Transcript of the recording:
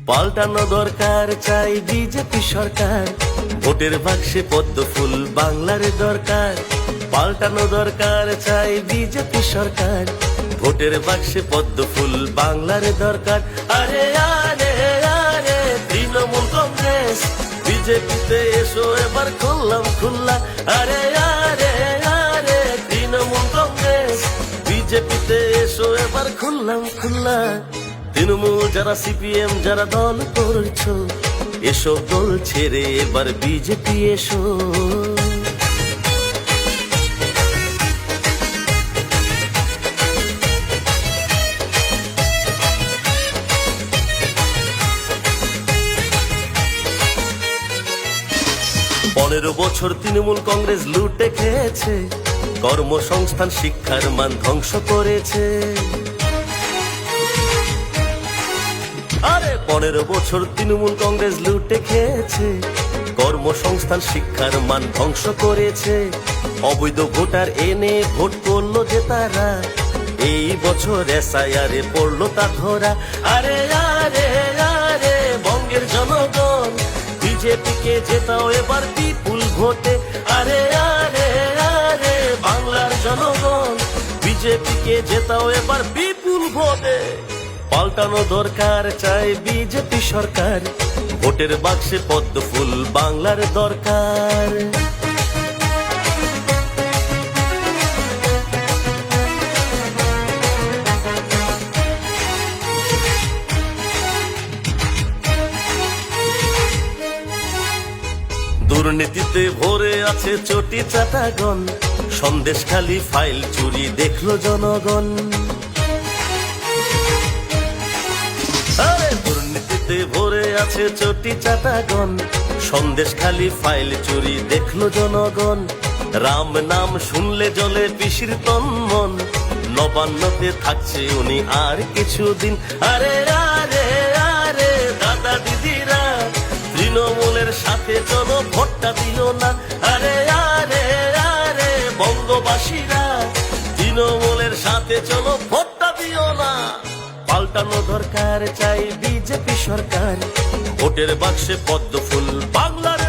পাল্টানো দরকার, চাই বিজেপি সরকার। ভোটের বাক্সে পদ্ম ফুল বাংলার দরকার। পাল্টানো দরকার, চাই বিজেপি সরকার। ভোটের বাক্সে পদ্ম ফুল বাংলার দরকার। আরে আরে আরে তৃণমূল কংগ্রেস বিজেপিতে এসো এবার খুললাম খুল্লা। আরে আরে আরে তৃণমূল কংগ্রেস বিজেপিতে এসো এবার খুললাম খুল্লা। তৃণমূল যারা, সিপিএম যারা দল করছো, এসো দল ছেড়ে এবার বিজেপি এসো। পনেরো বছর তৃণমূল কংগ্রেস লুটে খেয়েছে, কর্মসংস্থান শিক্ষার মান ধ্বংস করেছে। আরে 15 বছর তৃণমূল কংগ্রেস লুটে খেয়েছে, কর্মসংস্থান শিক্ষার মান ধ্বংস করেছে। অবৈধ ভোটার এনে ভোট করলো যে তারা, এই বছর এসআইআরে পড়লো তা ধরা। আরে আরে আরে বঙ্গের জনগণ বিজেপিকে জেতাও এবার বিপুল ভোটে। আরে আরে আরে বাংলার জনগণ বিজেপিকে জেতাও এবার বিপুল ভোটে। পাল্টানো দরকার, চাই বিজেপি সরকার। ভোটের বাক্সে পদ্ম ফুল বাংলার দরকার। দুর্নীতিতে ভরে আছে চটি চাটাগণ, সন্দেশখালি ফাইল চুরি দেখলো জনগণ। দুর্নীতিতে ভরে আছে চটি চাটাগণ, সন্দেশখালি ফাইল চুরি দেখলো জনগণ। রাম নাম শুনলে জলে পিসির তন মন, নবান্নতে থাকছে উনি আর কিছুদিন। আরে আরে আরে দাদা দিদিরা তৃণমূলের সাথে চলো ভোটটা দিও না। আরে আরে আরে বঙ্গবাসীরা তৃণমূলের সাথে চলো ভোটটা দিও না। পাল্টানো দরকার, চাই বিজেপি সরকার। ভোটের বাক্সে পদ্ম ফুল বাংলার